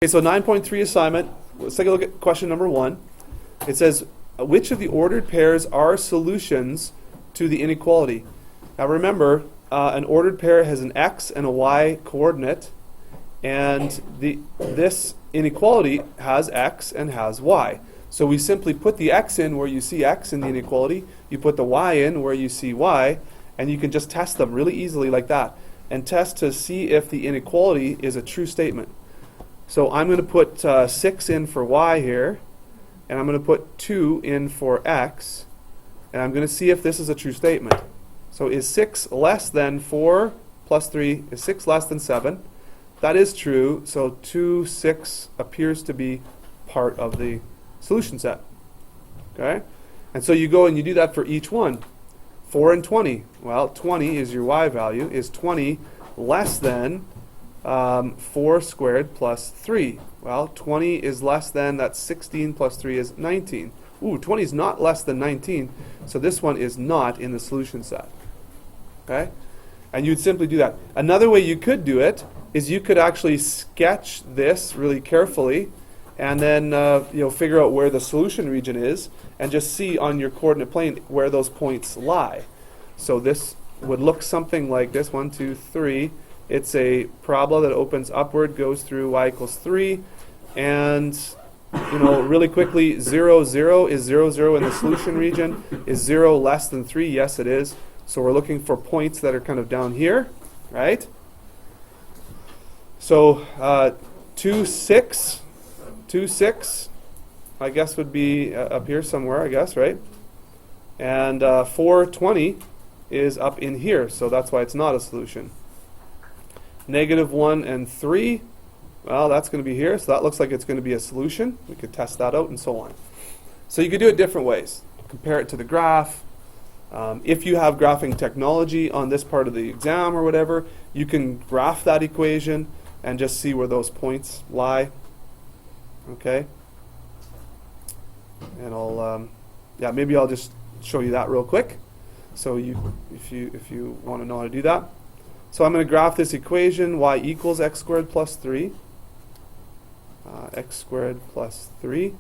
Okay, so 9.3 assignment. Let's take a look at question number 1. It says, which of the ordered pairs are solutions to the inequality? Now remember, an ordered pair has an x and a y coordinate, and this inequality has x and has y. So we simply put the x in where you see x in the inequality, you put the y in where you see y, and you can just test them really easily like that, and test to see if the inequality is a true statement. So I'm going to put 6 in for y here, and I'm going to put 2 in for x, and I'm going to see if this is a true statement. So is 6 less than 4 plus 3? Is 6 less than 7? That is true, so 2, 6 appears to be part of the solution set. Okay? And so you go and you do that for each one. 4 and 20. Well, 20 is your y value. Is 20 less than 4 squared plus 3? Well, 20 is less than, that's 16 plus 3 is 19. Ooh, 20 is not less than 19, so this one is not in the solution set. Okay? And you'd simply do that. Another way you could do it is you could actually sketch this really carefully and then figure out where the solution region is and just see on your coordinate plane where those points lie. So this would look something like this. 1, 2, 3. It's a parabola that opens upward, goes through y equals 3, and really quickly, 0, 0 is 0, 0 in the solution region. Is 0 less than 3? Yes, it is. So we're looking for points that are kind of down here, right? So 2, 6, 2, 6, I guess would be up here somewhere, I guess, right? And 4, 20 is up in here, so that's why it's not a solution. -1 and 3, well, that's going to be here, so that looks like it's going to be a solution. We could test that out and so on. So you could do it different ways. Compare it to the graph. If you have graphing technology on this part of the exam or whatever, you can graph that equation and just see where those points lie. Okay? And maybe I'll just show you that real quick. So if you want to know how to do that. So I'm going to graph this equation, y equals x squared plus 3. X squared plus 3.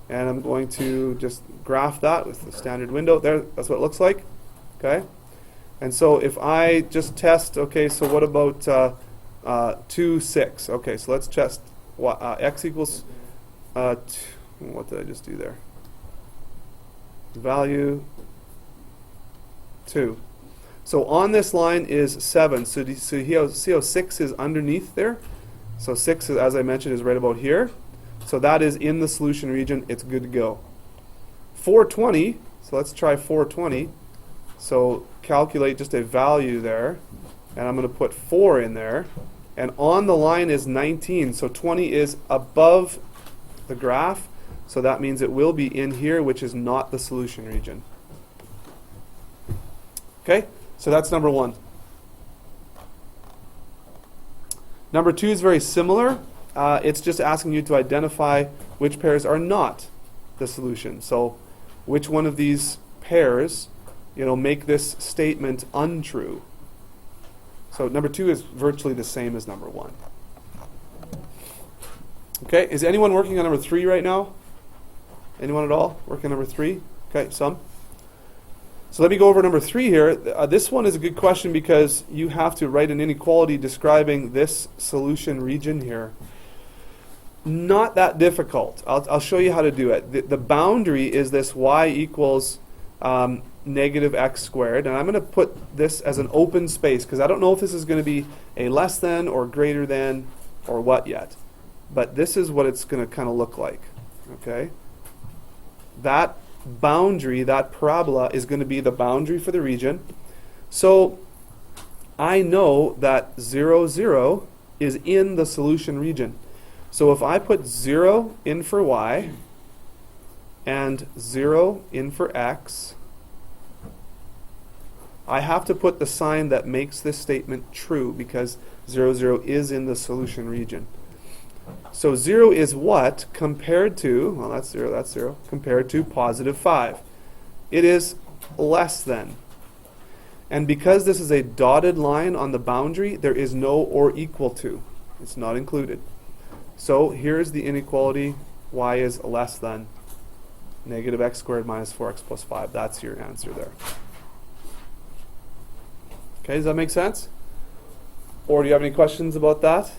And I'm going to just graph that with the standard window. There, that's what it looks like. Okay? And so if I just test, okay, so what about 2, 6? Okay, so let's test x equals, what did I just do there? Value 2. So on this line is 7. So do you see how 6 is underneath there? So 6, as I mentioned, is right about here. So that is in the solution region. It's good to go. 420. So let's try 420. So calculate just a value there. And I'm going to put 4 in there. And on the line is 19. So 20 is above the graph. So that means it will be in here, which is not the solution region. Okay? So that's number 1. Number 2 is very similar. It's just asking you to identify which pairs are not the solution. So which one of these pairs, make this statement untrue. So number 2 is virtually the same as number 1. Okay, is anyone working on number 3 right now? Anyone at all working on number 3? Okay, some. So let me go over number 3 here. This one is a good question because you have to write an inequality describing this solution region here. Not that difficult. I'll show you how to do it. The boundary is this y equals negative x squared. And I'm going to put this as an open space because I don't know if this is going to be a less than or greater than or what yet. But this is what it's going to kind of look like. Okay? That boundary, that parabola, is going to be the boundary for the region. So I know that 0, 0 is in the solution region. So if I put 0 in for y and 0 in for x, I have to put the sign that makes this statement true because 0, 0 is in the solution region. So 0 is what compared to, well, that's 0, compared to positive 5. It is less than. And because this is a dotted line on the boundary, there is no or equal to. It's not included. So here's the inequality, y is less than negative x squared minus 4x plus 5. That's your answer there. Okay, does that make sense? Or do you have any questions about that?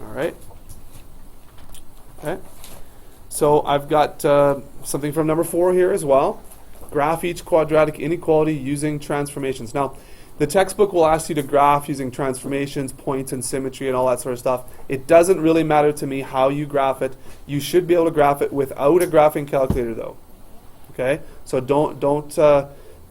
All right. Okay. So I've got something from number 4 here as well. Graph each quadratic inequality using transformations. Now, the textbook will ask you to graph using transformations, points, and symmetry, and all that sort of stuff. It doesn't really matter to me how you graph it. You should be able to graph it without a graphing calculator, though. Okay, so don't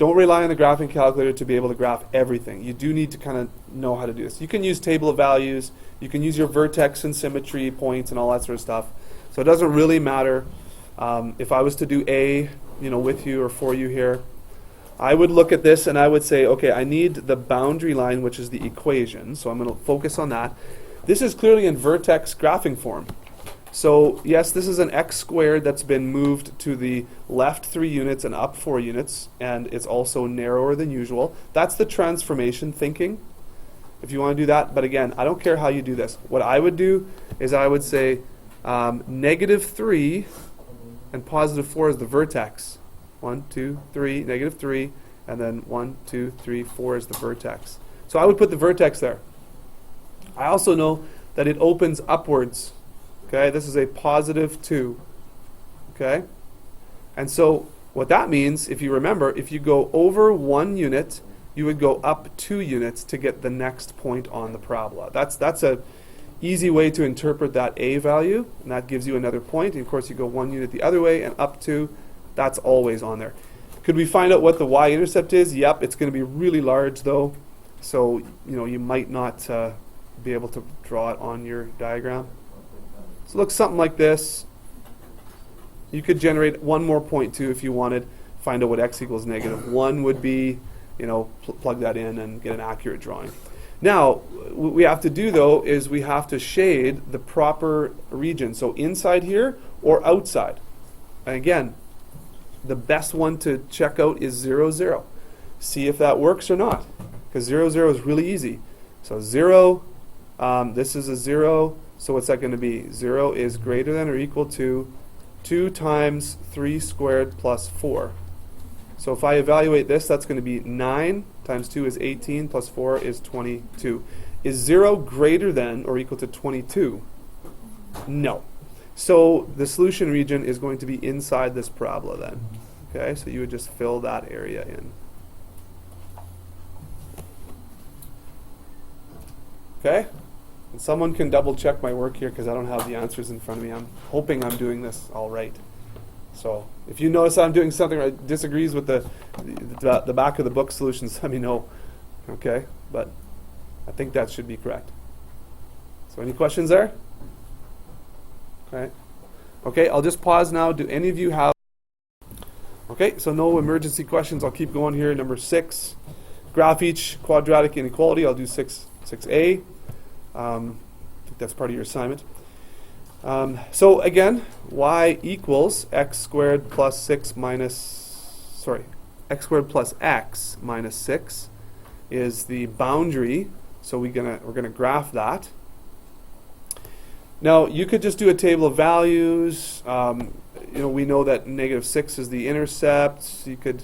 rely on the graphing calculator to be able to graph everything. You do need to kind of know how to do this. You can use table of values. You can use your vertex and symmetry points and all that sort of stuff. So it doesn't really matter. If I was to do A, with you or for you here, I would look at this and I would say, okay, I need the boundary line, which is the equation. So I'm going to focus on that. This is clearly in vertex graphing form. So yes, this is an x squared that's been moved to the left 3 units and up 4 units, and it's also narrower than usual. That's the transformation thinking, if you want to do that. But again, I don't care how you do this. What I would do is I would say negative 3 and positive 4 is the vertex. 1, 2, 3, negative 3, and then 1, 2, 3, 4 is the vertex. So I would put the vertex there. I also know that it opens upwards. Okay, this is a positive 2. Okay? And so what that means, if you remember, if you go over 1 unit, you would go up 2 units to get the next point on the parabola. That's a easy way to interpret that A value, and that gives you another point. And of course, you go 1 unit the other way and up 2. That's always on there. Could we find out what the y-intercept is? Yep, it's going to be really large though. So, you might not be able to draw it on your diagram. So it looks something like this. You could generate one more point too if you wanted. Find out what x equals negative 1 would be. Plug that in and get an accurate drawing. Now, what we have to do though is we have to shade the proper region. So inside here or outside. And again, the best one to check out is 0, 0. See if that works or not. Because 0, 0 is really easy. So 0, this is a 0. So what's that going to be? 0 is greater than or equal to 2 times 3 squared plus 4. So if I evaluate this, that's going to be 9 times 2 is 18 plus 4 is 22. Is 0 greater than or equal to 22? No. So the solution region is going to be inside this parabola then. Okay, so you would just fill that area in. Okay? And someone can double check my work here because I don't have the answers in front of me. I'm hoping I'm doing this all right. So if you notice I'm doing something that disagrees with the back of the book solutions, let me know. Okay? But I think that should be correct. So any questions there? Okay. Okay, I'll just pause now. Do any of you have... Okay, so no emergency questions. I'll keep going here. Number 6. Graph each quadratic inequality. I'll do 6A. I think that's part of your assignment. So again, y equals x squared plus 6 minus... x squared plus x minus 6 is the boundary. So we're gonna graph that. Now, you could just do a table of values. We know that negative 6 is the intercept. You could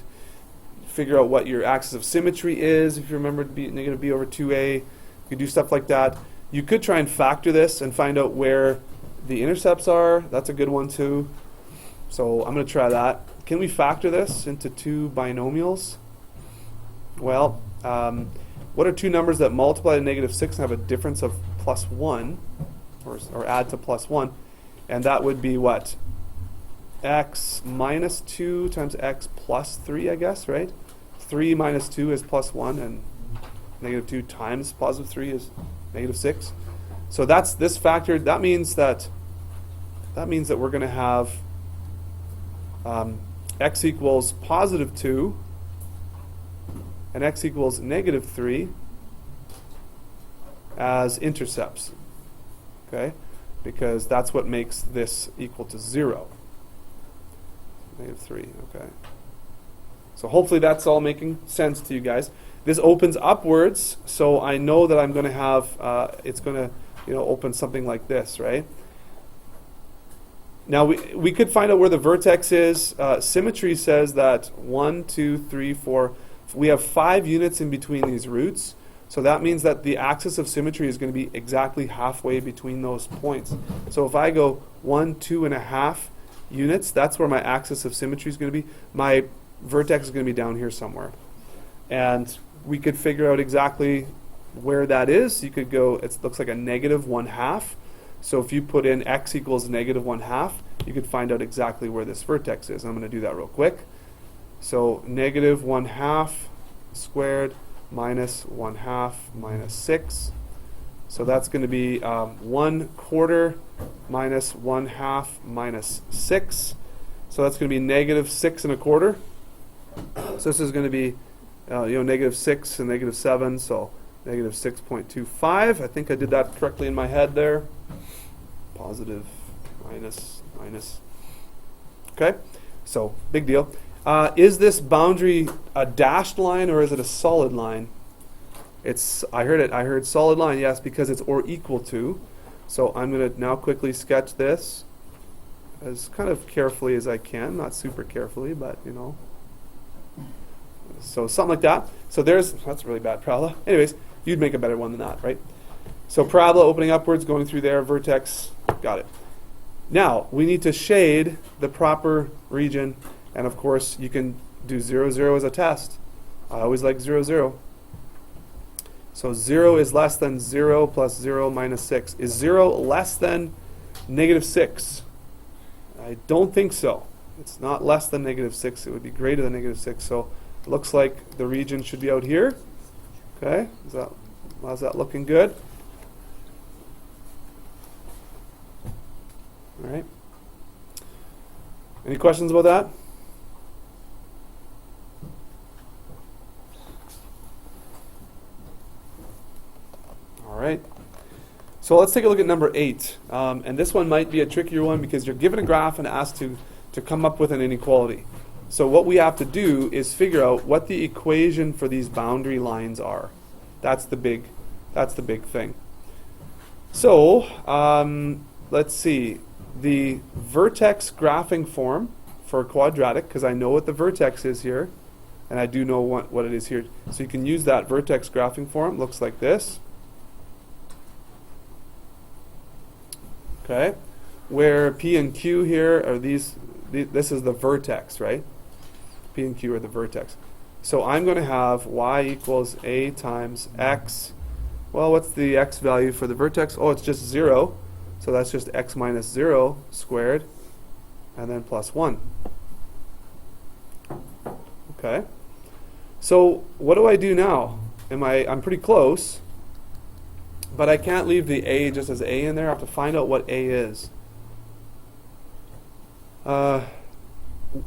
figure out what your axis of symmetry is. If you remember to be negative b over 2a, you could do stuff like that. You could try and factor this and find out where the intercepts are. That's a good one too. So I'm going to try that. Can we factor this into 2 binomials? Well, what are 2 numbers that multiply to negative 6 and have a difference of plus 1? Or add to plus 1, and that would be what? X minus 2 times x plus 3, I guess, right? 3 minus 2 is plus 1, and negative 2 times positive 3 is negative 6. So that's this factor. That means that we're going to have x equals positive 2 and x equals negative 3 as intercepts. Okay, because that's what makes this equal to 0. Negative 3, okay. So hopefully that's all making sense to you guys. This opens upwards, so I know that I'm going to have, it's going to, open something like this, right? Now, we could find out where the vertex is. Symmetry says that 1, 2, 3, 4, we have 5 units in between these roots. So that means that the axis of symmetry is going to be exactly halfway between those points. So if I go 1, 2.5 units, that's where my axis of symmetry is going to be. My vertex is going to be down here somewhere. And we could figure out exactly where that is. You could go, it looks like a -1/2. So if you put in x equals -1/2, you could find out exactly where this vertex is. I'm going to do that real quick. So -1/2 squared minus 1/2 minus 6. So that's going to be 1/4 minus 1/2 minus 6. So that's going to be -6 1/4. So this is going to be -6 and -7. So -6.25. I think I did that correctly in my head there. Positive, minus, minus. Okay, so big deal. Is this boundary a dashed line or is it a solid line? I heard solid line, yes, because it's or equal to. So I'm going to now quickly sketch this as kind of carefully as I can, not super carefully, but So something like that. So that's a really bad parabola. Anyways, you'd make a better one than that, right? So parabola opening upwards, going through there, vertex, got it. Now, we need to shade the proper region, and of course, you can do 0, 0 as a test. I always like 0, 0. So 0 is less than 0 plus 0 minus 6. Is 0 less than -6? I don't think so. It's not less than -6. It would be greater than -6. So it looks like the region should be out here. Okay, how's that looking good? All right. Any questions about that? All right. So let's take a look at number 8. And this one might be a trickier one because you're given a graph and asked to come up with an inequality. So what we have to do is figure out what the equation for these boundary lines are. That's the big thing. So let's see. The vertex graphing form for a quadratic, because I know what the vertex is here, and I do know what it is here. So you can use that vertex graphing form. Looks like this. Okay, where P and Q here are this is the vertex, right? P and Q are the vertex. So I'm going to have y equals a times x. Well, what's the x value for the vertex? Oh, it's just 0. So that's just x minus 0 squared, and then plus 1. Okay. So what do I do now? I'm pretty close, but I can't leave the a just as a in there. I have to find out what a is. I'm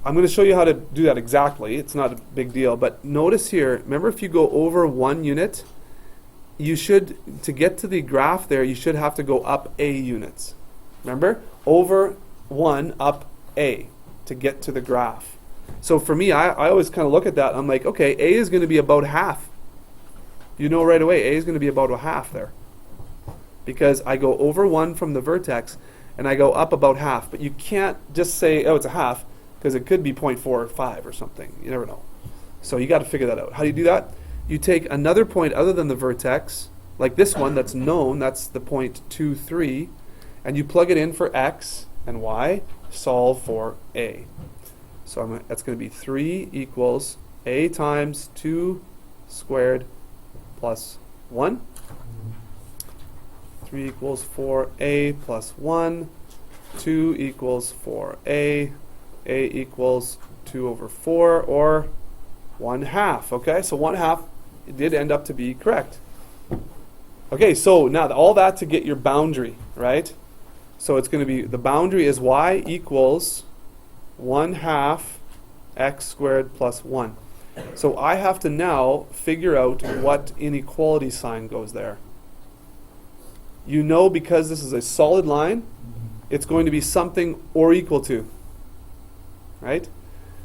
going to show you how to do that exactly. It's not a big deal, but notice here, remember if you go over 1 unit, you should, to get to the graph there, you should have to go up a units. Remember? Over 1 up a to get to the graph. So for me, I always kind of look at that. I'm like, okay, a is going to be about half. You know right away, a is going to be about a half there. Because I go over 1 from the vertex, and I go up about half. But you can't just say, oh, it's a half, because it could be 0.45 or something. You never know. So you got to figure that out. How do you do that? You take another point other than the vertex, like this one that's known, that's the point 2, 3, and you plug it in for x and y, solve for a. So that's going to be 3 equals a times 2 squared plus 1. 3 equals 4a plus 1. 2 equals 4a. A equals 2 over 4, or 1/2. Okay, so 1/2 it did end up to be correct. Okay, so now all that to get your boundary, right? So it's going to be, the boundary is y equals 1/2 x squared plus 1. So I have to now figure out what inequality sign goes there. You know, because this is a solid line, it's going to be something or equal to, right?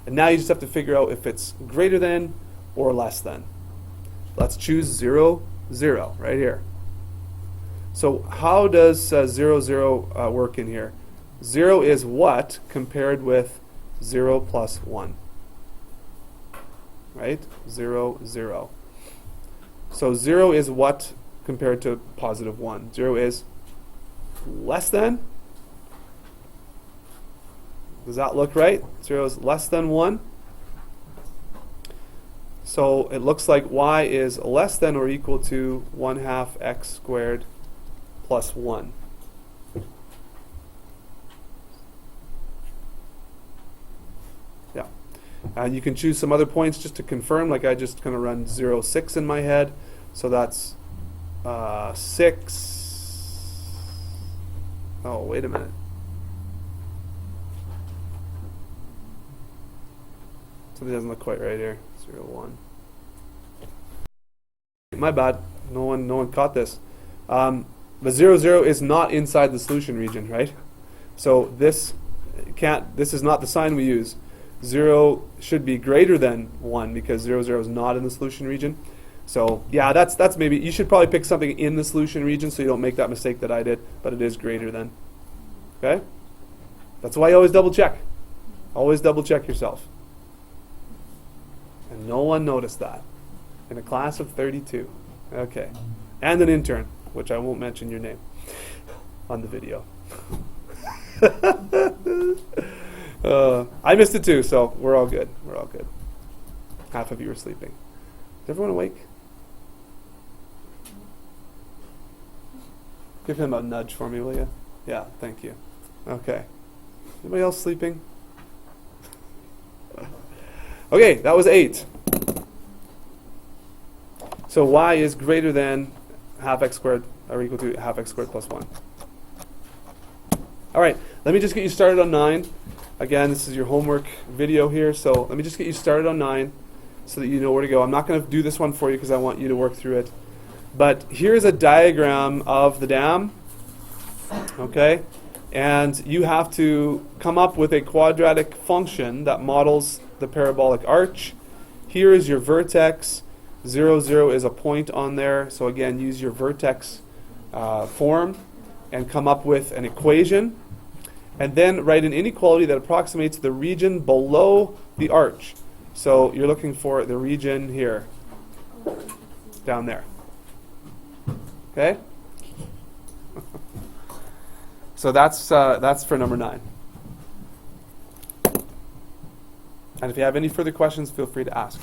And now you just have to figure out if it's greater than or less than. let's choose 0, 0 right here. So how does 0, 0 work in here? 0 is what compared with 0 plus 1? Right? 0, 0. So 0 is what compared to positive 1? 0 is less than? Does that look right? 0 is less than 1. So it looks like y is less than or equal to 1/2 x squared plus 1. Yeah. And you can choose some other points just to confirm, like I just kind of run 0, 6 in my head. So that's 6. Oh, wait a minute. Something doesn't look quite right here. 0, 1. My bad. No one caught this. But 0, 0 is not inside the solution region, right? So this is not the sign we use. 0 should be greater than 1 because 0, 0 is not in the solution region. So yeah, that's maybe, you should probably pick something in the solution region so you don't make that mistake that I did, but it is greater than. Okay? That's why you always double check. Always double check yourself. And no one noticed that in a class of 32. Okay. And an intern, which I won't mention your name on the video. I missed it too, so we're all good. We're all good. Half of you are sleeping. Is everyone awake? Give him a nudge for me, will you? Yeah, thank you. Okay. Anybody else sleeping? Okay, that was 8. So y is greater than 1/2 x squared or equal to 1/2 x squared plus 1. All right, let me just get you started on 9. Again, this is your homework video here, so let me just get you started on 9 so that you know where to go. I'm not going to do this one for you because I want you to work through it. But here's a diagram of the dam, okay? And you have to come up with a quadratic function that models the parabolic arch. Here is your vertex. 0, 0 is a point on there. So again, use your vertex form and come up with an equation. And then write an inequality that approximates the region below the arch. So you're looking for the region here, down there. Okay? So that's for number 9. And if you have any further questions, feel free to ask.